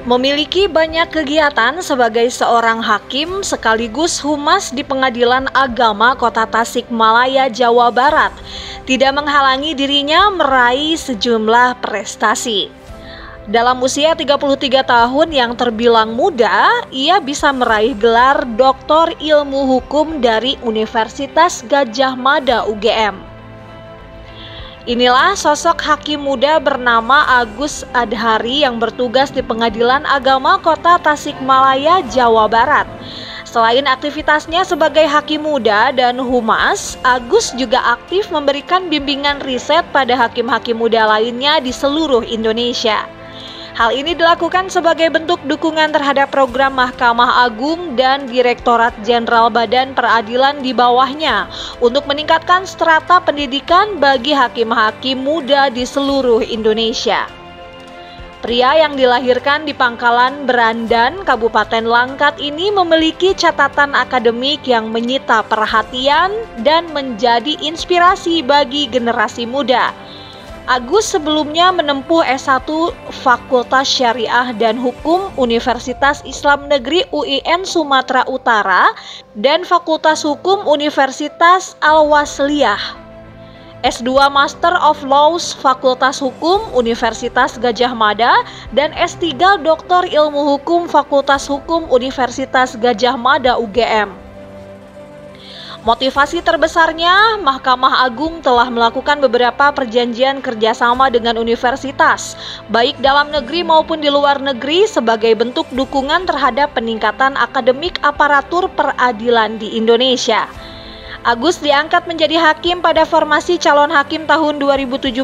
Memiliki banyak kegiatan sebagai seorang hakim sekaligus humas di Pengadilan Agama Kota Tasikmalaya, Jawa Barat, tidak menghalangi dirinya meraih sejumlah prestasi. Dalam usia 33 tahun yang terbilang muda, ia bisa meraih gelar Doktor Ilmu Hukum dari Universitas Gadjah Mada UGM. Inilah sosok hakim muda bernama Agus Adhari yang bertugas di Pengadilan Agama Kota Tasikmalaya, Jawa Barat. Selain aktivitasnya sebagai hakim muda dan humas, Agus juga aktif memberikan bimbingan riset pada hakim-hakim muda lainnya di seluruh Indonesia. Hal ini dilakukan sebagai bentuk dukungan terhadap program Mahkamah Agung dan Direktorat Jenderal Badan Peradilan di bawahnya untuk meningkatkan strata pendidikan bagi hakim-hakim muda di seluruh Indonesia. Pria yang dilahirkan di Pangkalan Berandan, Kabupaten Langkat ini memiliki catatan akademik yang menyita perhatian dan menjadi inspirasi bagi generasi muda. Agus sebelumnya menempuh S1 Fakultas Syariah dan Hukum Universitas Islam Negeri UIN Sumatera Utara dan Fakultas Hukum Universitas Al-Wasliyah. S2 Master of Laws Fakultas Hukum Universitas Gadjah Mada dan S3 Doktor Ilmu Hukum Fakultas Hukum Universitas Gadjah Mada UGM. Motivasi terbesarnya, Mahkamah Agung telah melakukan beberapa perjanjian kerjasama dengan universitas, baik dalam negeri maupun di luar negeri sebagai bentuk dukungan terhadap peningkatan akademik aparatur peradilan di Indonesia. Agus diangkat menjadi hakim pada formasi calon hakim tahun 2017,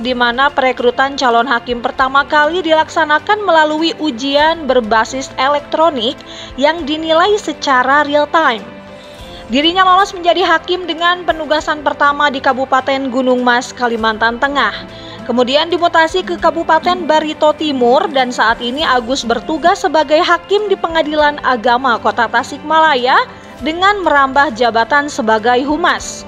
di mana perekrutan calon hakim pertama kali dilaksanakan melalui ujian berbasis elektronik yang dinilai secara real time. Dirinya lolos menjadi hakim dengan penugasan pertama di Kabupaten Gunung Mas, Kalimantan Tengah. Kemudian dimutasi ke Kabupaten Barito Timur dan saat ini Agus bertugas sebagai hakim di Pengadilan Agama Kota Tasikmalaya dengan merambah jabatan sebagai humas.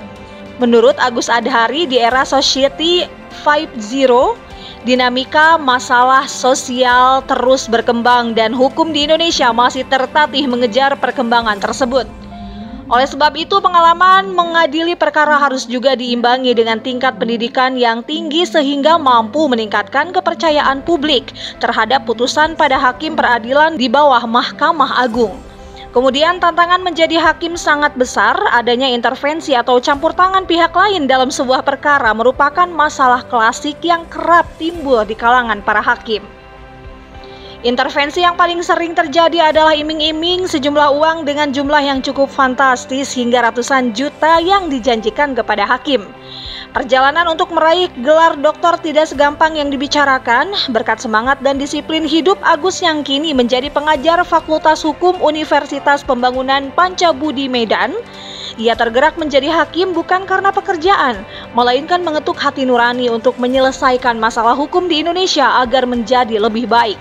Menurut Agus Adhari, di era Society 5.0, dinamika masalah sosial terus berkembang dan hukum di Indonesia masih tertatih mengejar perkembangan tersebut. Oleh sebab itu, pengalaman mengadili perkara harus juga diimbangi dengan tingkat pendidikan yang tinggi sehingga mampu meningkatkan kepercayaan publik terhadap putusan pada hakim peradilan di bawah Mahkamah Agung. Kemudian tantangan menjadi hakim sangat besar, adanya intervensi atau campur tangan pihak lain dalam sebuah perkara merupakan masalah klasik yang kerap timbul di kalangan para hakim. Intervensi yang paling sering terjadi adalah iming-iming sejumlah uang dengan jumlah yang cukup fantastis hingga ratusan juta yang dijanjikan kepada hakim. Perjalanan untuk meraih gelar doktor tidak segampang yang dibicarakan. Berkat semangat dan disiplin hidup Agus yang kini menjadi pengajar Fakultas Hukum Universitas Pembangunan Pancabudi Medan, ia tergerak menjadi hakim bukan karena pekerjaan, melainkan mengetuk hati nurani untuk menyelesaikan masalah hukum di Indonesia agar menjadi lebih baik.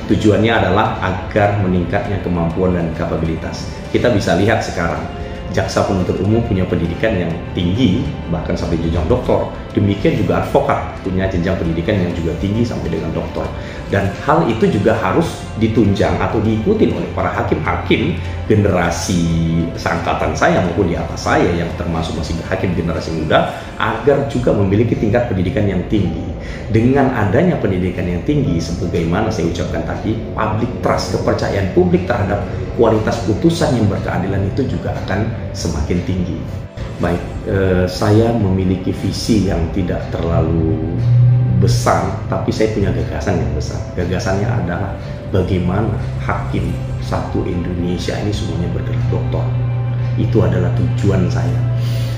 Tujuannya adalah agar meningkatnya kemampuan dan kapabilitas. Kita bisa lihat sekarang, jaksa penuntut umum punya pendidikan yang tinggi, bahkan sampai jenjang doktor. Demikian juga advokat punya jenjang pendidikan yang juga tinggi sampai dengan doktor. Dan hal itu juga harus ditunjang atau diikuti oleh para hakim-hakim generasi seangkatan saya maupun di atas saya yang termasuk masih hakim generasi muda, agar juga memiliki tingkat pendidikan yang tinggi. Dengan adanya pendidikan yang tinggi, sebagaimana saya ucapkan tadi, public trust, kepercayaan publik terhadap kualitas putusan yang berkeadilan itu juga akan semakin tinggi. Baik, saya memiliki visi yang tidak terlalu besar, tapi saya punya gagasan yang besar. Gagasannya adalah bagaimana hakim satu Indonesia ini semuanya bergelar doktor. Itu adalah tujuan saya.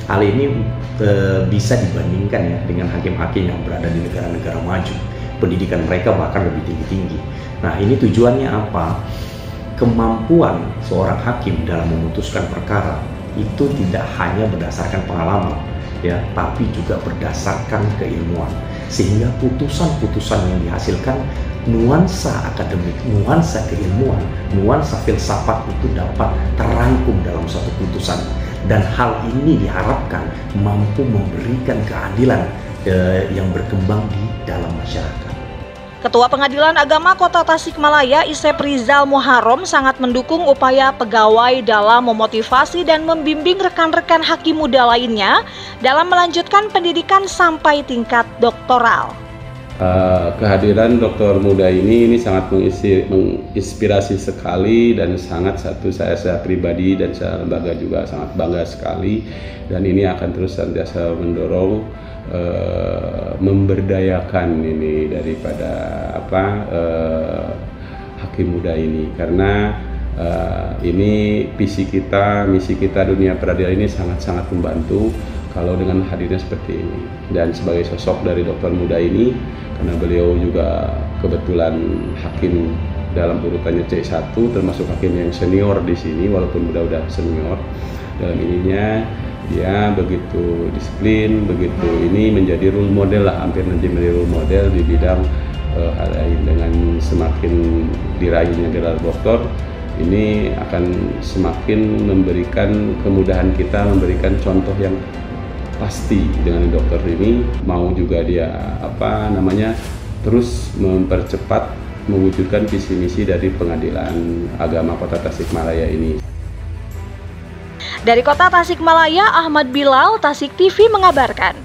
Hal ini bisa dibandingkan ya dengan hakim-hakim yang berada di negara-negara maju. Pendidikan mereka bahkan lebih tinggi-tinggi. Nah, ini tujuannya apa? Kemampuan seorang hakim dalam memutuskan perkara itu tidak hanya berdasarkan pengalaman, ya, tapi juga berdasarkan keilmuan, sehingga putusan-putusan yang dihasilkan nuansa akademik, nuansa keilmuan, nuansa filsafat itu dapat terangkum dalam suatu putusan, dan hal ini diharapkan mampu memberikan keadilan yang berkembang di dalam masyarakat. Ketua Pengadilan Agama Kota Tasikmalaya, Isep Rizal Muharrom, sangat mendukung upaya pegawai dalam memotivasi dan membimbing rekan-rekan hakim muda lainnya dalam melanjutkan pendidikan sampai tingkat doktoral. Kehadiran doktor muda ini sangat menginspirasi sekali, dan sangat saya pribadi dan saya lembaga juga sangat bangga sekali, dan ini akan terus senantiasa mendorong memberdayakan ini daripada hakim muda ini, karena ini misi kita dunia peradilan ini sangat-sangat membantu kalau dengan hadirnya seperti ini. Dan sebagai sosok dari dokter muda ini, karena beliau juga kebetulan hakim dalam urutannya C1, termasuk hakim yang senior di sini, walaupun udah senior dalam ininya, dia begitu disiplin, begitu ini menjadi role model lah, hampir menjadi role model di bidang hal lain. Dengan semakin diraihnya gelar doktor, ini akan semakin memberikan kemudahan kita, memberikan contoh yang pasti. Dengan dokter ini mau juga dia terus mempercepat mewujudkan visi misi dari Pengadilan Agama Kota Tasikmalaya ini. Dari Kota Tasikmalaya, Ahmad Bilal, Tasik TV mengabarkan.